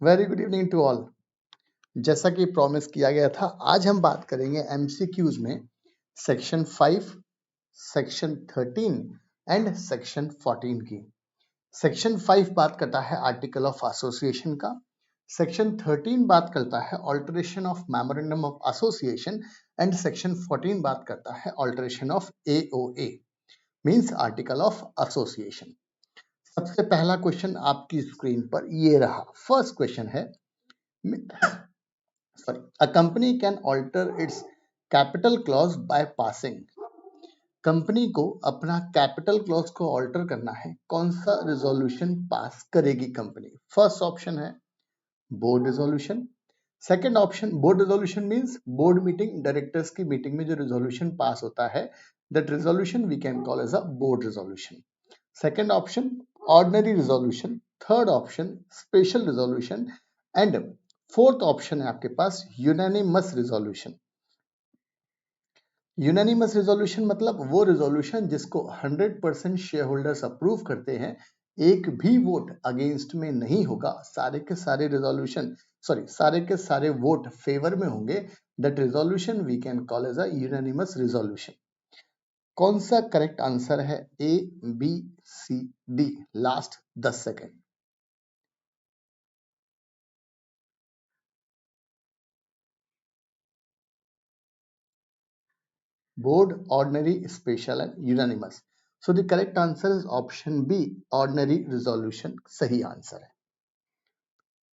Very good evening to all. जैसा कि promise किया गया था, आज हम बात करेंगे एमसीक्यूज में सेक्शन 5, सेक्शन 13 एंड सेक्शन 14 की। सेक्शन 5 बात करता है आर्टिकल ऑफ एसोसिएशन का। सेक्शन 13 बात करता है alteration of memorandum of association and section 14 बात करता है alteration of AOA means article of association. सबसे पहला क्वेश्चन आपकी स्क्रीन पर ये रहा। फर्स्ट क्वेश्चन है, a company can alter its capital clause by passing। Company को अपना कैपिटल क्लॉज को ऑल्टर करना है, कौन सा रिजोल्यूशन पास करेगी कंपनी? फर्स्ट ऑप्शन है board resolution. Second option, board resolution means board meeting, directors की मीटिंग में जो रिजोल्यूशन पास होता है, that resolution we can call as a board resolution. Second option ordinary resolution, third option special resolution and fourth option है आपके पास unanimous resolution. Unanimous resolution मतलब वो रिजोल्यूशन जिसको 100% शेयर होल्डर्स अप्रूव करते हैं, एक भी वोट अगेंस्ट में नहीं होगा, सारे के सारे सारे के सारे वोट फेवर में होंगे, that resolution we can call as a unanimous resolution. कौन सा करेक्ट आंसर है? A, B, C, D? Last 10 second. Board, ordinary, special and unanimous. So the correct answer is option B, ordinary resolution सही answer है।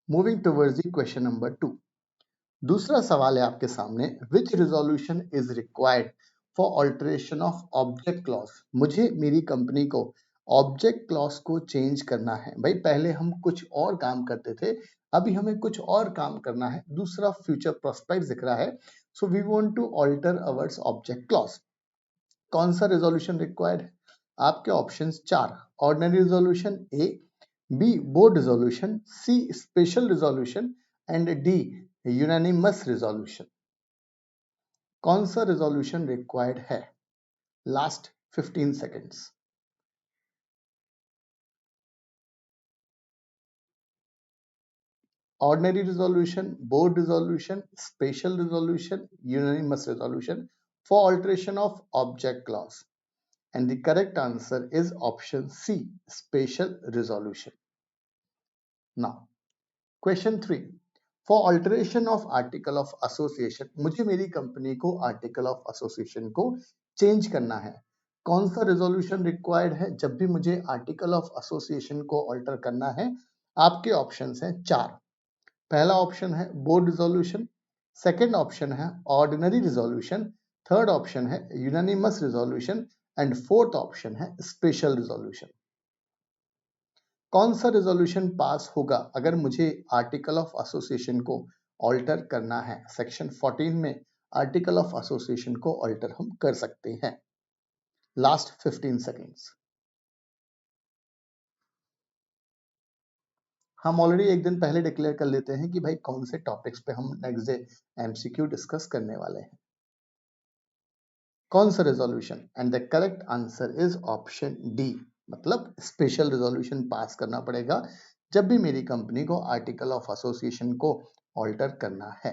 Moving towards the question number 2. दूसरा सवाल है आपके सामने, which resolution is required for alteration of object clause? मुझे मेरी company को ऑब्जेक्ट क्लॉज को चेंज करना है। भाई पहले हम कुछ और काम करते थे, अभी हमें कुछ और काम करना है, दूसरा फ्यूचर प्रोस्पेक्ट दिख रहा है, so we want to alter ours object clause. कौन सा रेजोल्यूशन रिक्वायर्ड है? आपके options 4, ordinary resolution A, B board resolution, C special resolution and D unanimous resolution. कौन सा रेजोल्यूशन रिक्वायर्ड है? Last 15 seconds. Ordinary resolution, board resolution, special resolution, unanimous resolution for alteration of object clause, and the correct answer is option C, special resolution. Now question 3, for alteration of article of association, मुझे मेरी company को article of association को change करना है, कौन सा resolution required है जब भी मुझे आर्टिकल ऑफ एसोसिएशन को अल्टर करना है? आपके ऑप्शंस हैं 4। पहला ऑप्शन है बोर्ड रिजोल्यूशन, सेकंड ऑप्शन है ऑर्डिनरी रिजोल्यूशन, थर्ड ऑप्शन है unanimous resolution and fourth option है स्पेशल रिजोल्यूशन। कौन सा रेजोल्यूशन पास होगा अगर मुझे आर्टिकल ऑफ एसोसिएशन को ऑल्टर करना है? सेक्शन 14 में आर्टिकल ऑफ एसोसिएशन को ऑल्टर हम कर सकते हैं। Last 15 seconds. हम ऑलरेडी एक दिन पहले डिक्लेयर कर लेते हैं कि भाई कौन से टॉपिक्स पे हम नेक्स्ट डे एमसीक्यू डिस्कस करने वाले हैं। कौन सा resolution? And the correct answer is option D, मतलब स्पेशल रेजोल्यूशन पास करना पड़ेगा जब भी मेरी कंपनी को आर्टिकल ऑफ एसोसिएशन को ऑल्टर करना है।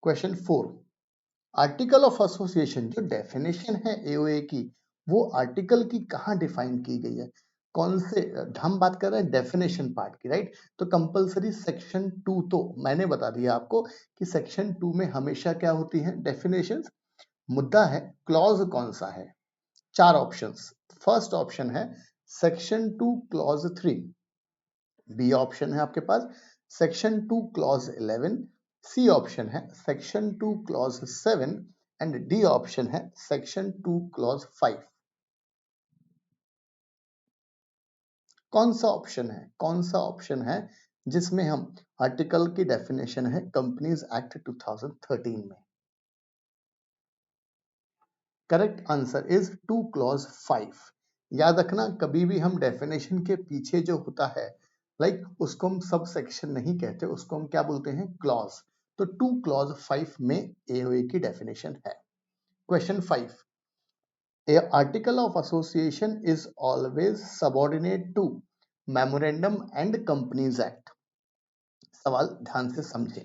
क्वेश्चन 4, आर्टिकल ऑफ एसोसिएशन जो डेफिनेशन है एओए की, वो आर्टिकल की कहाँ डिफाइन की गई है? कौन से, हम बात कर रहे हैं डेफिनेशन पार्ट की, राइट? तो कंपलसरी सेक्शन 2, तो मैंने बता दिया आपको कि सेक्शन 2 में हमेशा क्या होती है? डेफिनेशंस। मुद्दा है क्लॉज कौन सा है? 4 ऑप्शंस। फर्स्ट ऑप्शन है सेक्शन 2 क्लॉज 3, बी ऑप्शन है आपके पास सेक्शन 2 क्लॉज 11, सी ऑप्शन है section 2 clause 7 and D option है सेक्शन 2 क्लॉज 5। कौन सा ऑप्शन है, कौन सा ऑप्शन है जिसमें हम आर्टिकल की डेफिनेशन है कंपनीज एक्ट 2013 में? Correct answer is 2 clause 5। याद रखना, कभी भी हम डेफिनेशन के पीछे जो होता है, उसको हम सब सेक्शन नहीं कहते, उसको हम क्या बोलते हैं? क्लॉज। तो 2 क्लॉज 5 में एओए की डेफिनेशन है। Question 5, a article of association is always subordinate to memorandum and companies act. सवाल ध्यान से समझें।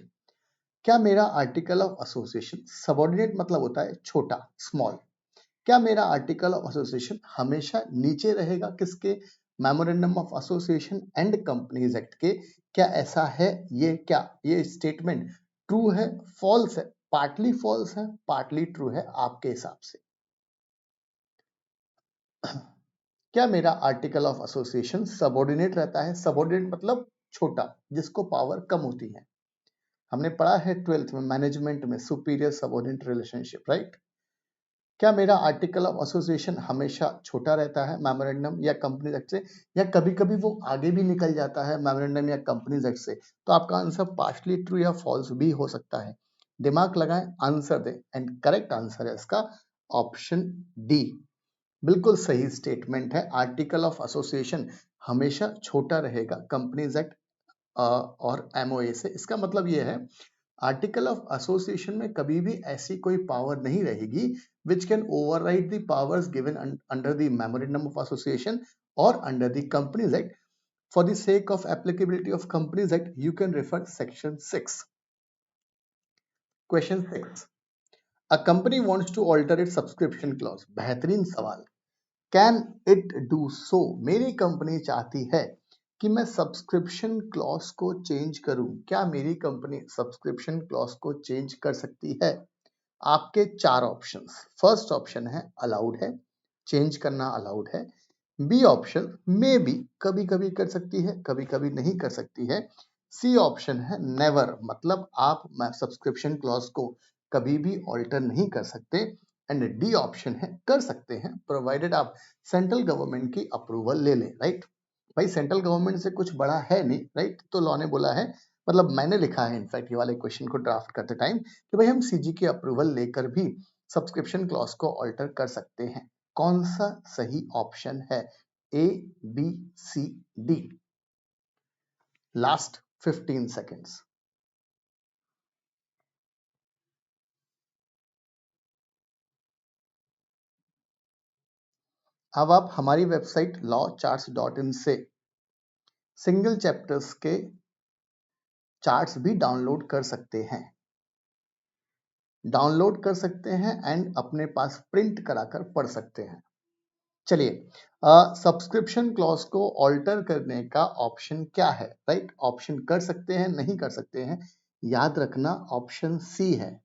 क्या मेरा आर्टिकल ऑफ एसोसिएशन, सबऑर्डिनेट मतलब होता है छोटा, स्मॉल, क्या मेरा आर्टिकल ऑफ एसोसिएशन हमेशा नीचे रहेगा किसके, memorandum of association and companies act के? क्या ऐसा है? ये स्टेटमेंट ट्रू है, फॉल्स है, पार्टली फॉल्स है, पार्टली ट्रू है आपके हिसाब से? क्या मेरा आर्टिकल ऑफ एसोसिएशन सबऑर्डिनेट रहता है? सबऑर्डिनेट मतलब छोटा, जिसको पावर कम होती है। हमने पढ़ा है 12th में मैनेजमेंट में सुपीरियर सबऑर्डिनेट रिलेशनशिप, राइट? क्या मेरा आर्टिकल ऑफ एसोसिएशन हमेशा छोटा रहता है मेमोरेंडम या कंपनीज एक्ट से, या कभी कभी वो आगे भी निकल जाता है मेमोरेंडम या कंपनीज एक्ट से? तो आपका आंसर पार्शली ट्रू या फॉल्स भी हो सकता है। दिमाग लगाएं, आंसर दें, एंड करेक्ट आंसर है इसका ऑप्शन डी। बिल्कुल सही स्टेटमेंट है। आर्टिकल ऑफ एसोसिएशन हमेशा छोटा रहेगा कंपनीज एक्ट और एमओए से। इसका मतलब ये है आर्टिकल ऑफ एसोसिएशन में कभी भी ऐसी कोई पावर नहीं रहेगी which can override the powers given under the memorandum of association or under the companies act. For the sake of applicability of companies act, you can refer section 6. Question 6. A company wants to alter its subscription clause. बेहतरीन सवाल। Can it do so? मेरी company चाहती है कि मैं subscription clause को change करूं। क्या मेरी कंपनी सब्सक्रिप्शन क्लॉज को चेंज कर सकती है? आपके चार ऑप्शंस। फर्स्ट ऑप्शन है अलाउड है, चेंज करना अलाउड है। बी ऑप्शन मे बी, कभी कभी कर सकती है, कभी कभी नहीं कर सकती है। सी ऑप्शन है नेवर, मतलब आप सब्सक्रिप्शन क्लॉज को कभी भी ऑल्टर नहीं कर सकते। एंड डी ऑप्शन है कर सकते हैं, प्रोवाइडेड आप सेंट्रल गवर्नमेंट की अप्रूवल ले लें, राइट? भाई सेंट्रल गवर्नमेंट से कुछ बड़ा है नहीं, राइट? तो लॉ ने बोला है, मतलब मैंने लिखा है इनफैक्ट ये वाले क्वेश्चन को ड्राफ्ट करते टाइम कि भाई हम सीजी की अप्रूवल लेकर भी सब्सक्रिप्शन क्लॉज को ऑल्टर कर सकते हैं। कौन सा सही ऑप्शन है? A, B, C, D? Last 15 seconds. अब आप हमारी वेबसाइट lawcharts.in से सिंगल चैप्टर्स के चार्ट्स भी डाउनलोड कर सकते हैं, एंड अपने पास प्रिंट कराकर पढ़ सकते हैं। चलिए, सब्सक्रिप्शन क्लॉज को ऑल्टर करने का ऑप्शन क्या है, राइट? ऑप्शन कर सकते हैं, नहीं कर सकते हैं। याद रखना ऑप्शन सी है।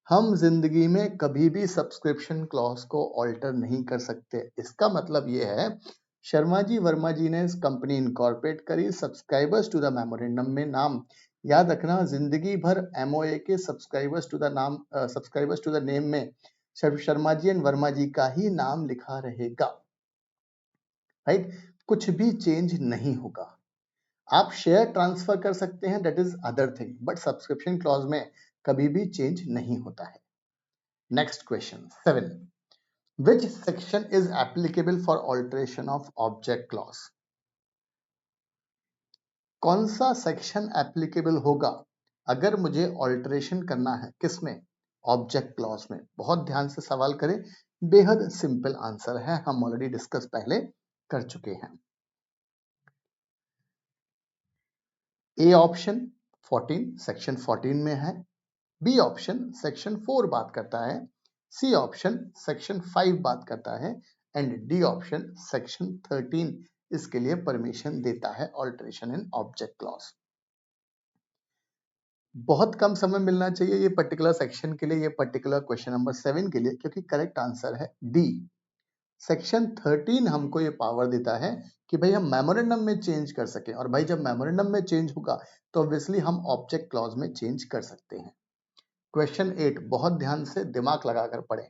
हम जिंदगी में कभी भी सब्सक्रिप्शन क्लॉज को ऑल्टर नहीं कर सकते। इसका मतलब ये है, शर्मा जी वर्मा जी ने कंपनी इनकॉर्पोरेट करी, सब्सक्राइबर्स टू द मेमोरेंडम में नाम, याद रखना जिंदगी भर एमओए के सब्सक्राइबर्स टू द नेम में शर्मा जी एंड वर्मा जी का ही नाम लिखा रहेगा, राइट? कुछ भी चेंज नहीं होगा। आप शेयर ट्रांसफर कर सकते हैं, that is other thing, but subscription clause में कभी भी चेंज नहीं होता है। Next question 7. Which section is applicable for alteration of object clause? कौन सा सेक्शन एप्लीकेबल होगा अगर मुझे ऑल्टरेशन करना है? किसमें? ऑब्जेक्ट क्लॉज में। बहुत ध्यान से सवाल करें, बेहद सिंपल आंसर है, हम ऑलरेडी डिस्कस पहले कर चुके हैं। ए ऑप्शन 14 सेक्शन 14 में है, बी ऑप्शन सेक्शन 4 बात करता है, सी ऑप्शन सेक्शन 5 बात करता है, एंड डी ऑप्शन सेक्शन 13 इसके लिए परमिशन देता है, ऑल्टरेशन इन ऑब्जेक्ट क्लॉज। बहुत कम समय मिलना चाहिए ये पर्टिकुलर सेक्शन के लिए, ये पर्टिकुलर क्वेश्चन नंबर 7 के लिए, क्योंकि करेक्ट आंसर है डी। सेक्शन 13 हमको ये पावर देता है कि भाई हम मेमोरेंडम में चेंज कर सकें, और भाई जब मेमोरेंडम में चेंज होगा तो ऑब्वियसली हम ऑब्जेक्ट क्लॉज में चेंज कर सकते हैं। क्वेश्चन 8 बहुत ध्यान से दिमाग लगाकर पढ़ें,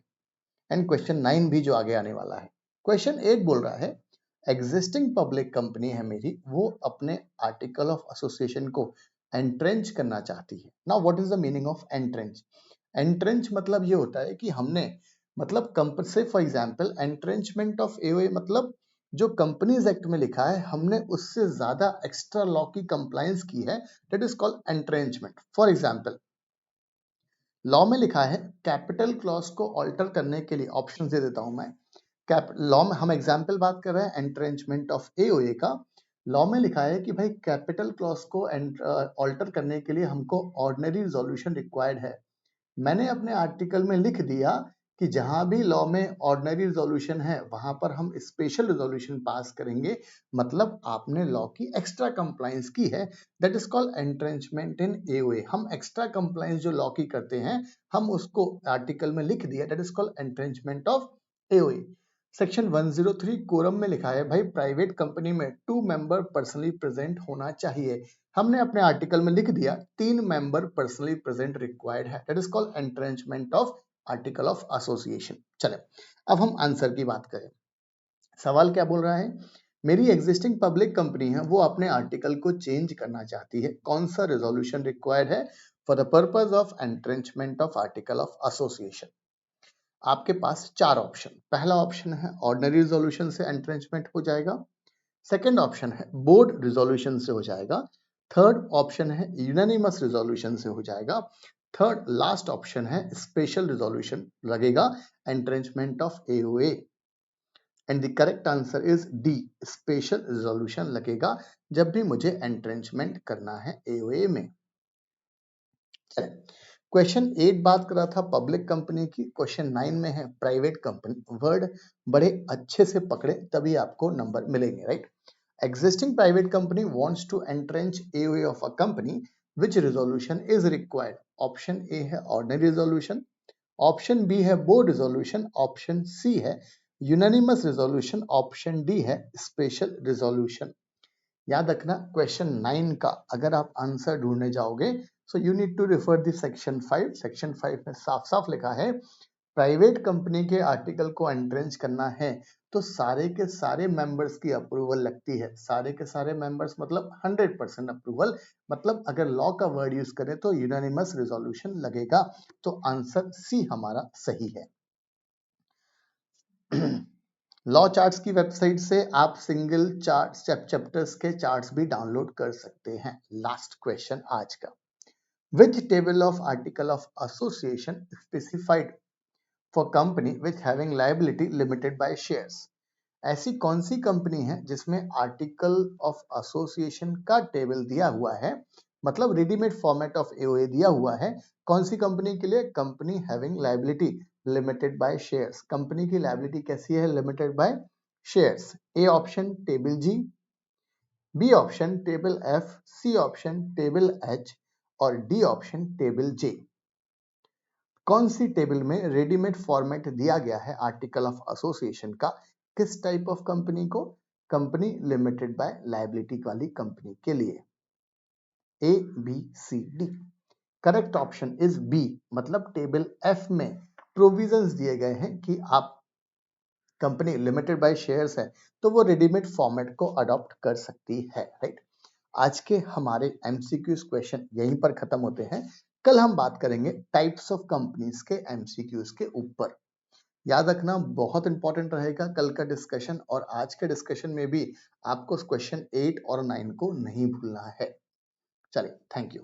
एंड क्वेश्चन 9 भी जो आगे आने वाला है। क्वेश्चन 8 बोल रहा है, एग्जिस्टिंग पब्लिक कंपनी है मेरी, वो अपने आर्टिकल ऑफ एसोसिएशन को एंट्रेंच करना चाहती है। Now what is the meaning of entrench? Entrench मतलब ये होता है कि हमने, मतलब से for example entrenchment of AOA, मतलब जो कंपनीज एक्ट में लिखा है हमने उससे ज्यादा एक्स्ट्रा लॉ की कंप्लायंस की है, that is called entrenchment. For example law में लिखा है कैपिटल क्लॉज को ऑल्टर करने के लिए, ऑप्शन दे देता हूं मैं। लॉ में हम एग्जांपल बात कर रहे हैं एंट्रेंचमेंट ऑफ एओए का। लॉ में लिखा है कि भाई कैपिटल क्लॉज को ऑल्टर करने के लिए हमको ऑर्डिनरी रिजोल्यूशन रिक्वायर्ड है। मैंने अपने आर्टिकल में लिख दिया कि जहां भी लॉ में ऑर्डिनरी रिजोल्यूशन है वहां पर हम स्पेशल रिजोल्यूशन पास करेंगे, मतलब आपने लॉ की एक्स्ट्रा कंप्लायंस की है, that is called entrenchment in AOA. हम एक्स्ट्रा कंप्लायंस जो लॉ की करते हैं हम उसको आर्टिकल में लिख दिया, that is called entrenchment of AOA. Section 103 quorum में लिखा है भाई प्राइवेट कंपनी में 2 मेंबर पर्सनली प्रेजेंट होना चाहिए। हमने अपने आर्टिकल में लिख दिया 3 मेंबर पर्सनली प्रेजेंट रिक्वायर्ड है, that is called entrenchment of article of association. चले अब हम आंसर की बात करें। सवाल क्या बोल रहा है, मेरी एग्जिस्टिंग पब्लिक कंपनी है वो अपने आर्टिकल को चेंज करना चाहती है, कौन सा रेजोल्यूशन रिक्वायर्ड है for the purpose of entrenchment of article of association. आपके पास 4 ऑप्शन, पहला ऑप्शन है ऑर्डिनरी रिजोल्यूशन से एंट्रेंचमेंट हो जाएगा, सेकंड ऑप्शन है बोर्ड रिजोल्यूशन से हो जाएगा, थर्ड ऑप्शन है यूनानिमस रिजोल्यूशन से हो जाएगा, थर्ड लास्ट ऑप्शन है स्पेशल रिजोल्यूशन लगेगा, entrenchment of AOA. And the correct answer is D, special resolution लगेगा जब भी मुझे एंट्रेंचमेंट करना है एओए में। क्वेश्चन 8 बात कर रहा था पब्लिक कंपनी की, क्वेश्चन 9 में है प्राइवेट कंपनी। वर्ड बड़े अच्छे से पकड़े तभी आपको नंबर मिलेंगे, right. Existing private company wants to entrench AOA of a company. Which resolution is required? Option A है ordinary resolution, option B है board resolution, option C है unanimous resolution, option D है special resolution। याद रखना question 9 का अगर आप answer ढूंढने जाओगे so you need to refer the section 5। Section 5 में साफ साफ लिखा है प्राइवेट कंपनी के आर्टिकल को एंट्रेंच करना है तो सारे के सारे मेंबर्स की अप्रूवल लगती है। सारे के सारे मेंबर्स मतलब 100% अप्रूवल, मतलब अगर लॉ का वर्ड यूज करें तो यूनानिमस रिजोल्यूशन लगेगा। तो आंसर सी हमारा सही है। लॉ चार्ट्स की वेबसाइट से आप सिंगल चार्ट चैप्टर्स के चार्ट्स भी डाउनलोड कर सकते हैं। लास्ट क्वेश्चन आज का, which table of article of association specified for company which having liability limited by shares. ऐसी कौन सी कंपनी है जिसमें आर्टिकल ऑफ एसोसिएशन का टेबल दिया हुआ है, मतलब रेडीमेड फॉर्मेट ऑफ एओए दिया हुआ है। कौन सी कंपनी के लिए? Company having liability limited by shares. Company की लायबिलिटी कैसी है? Limited by shares. A option table G, B option table F, C option table H और डी ऑप्शन टेबल जे। कौन सी टेबल में रेडीमेड फॉर्मेट दिया गया है आर्टिकल ऑफ एसोसिएशन का? किस टाइप ऑफ कंपनी को? कंपनी लिमिटेड बाय लायबिलिटी वाली कंपनी के लिए। A B C D. Correct option is B, मतलब टेबल एफ में प्रोविजंस दिए गए हैं कि आप कंपनी लिमिटेड बाय शेयर्स है तो वो रेडीमेड फॉर्मेट को अडॉप्ट कर सकती है, राइट। आज के हमारे एमसीक्यूज क्वेश्चन यहीं पर खत्म होते हैं। कल हम बात करेंगे टाइप्स ऑफ कंपनीज के एमसीक्यूज के ऊपर। याद रखना बहुत इंपॉर्टेंट रहेगा कल का डिस्कशन, और आज के डिस्कशन में भी आपको क्वेश्चन 8 और 9 को नहीं भूलना है। चलिए, थैंक यू।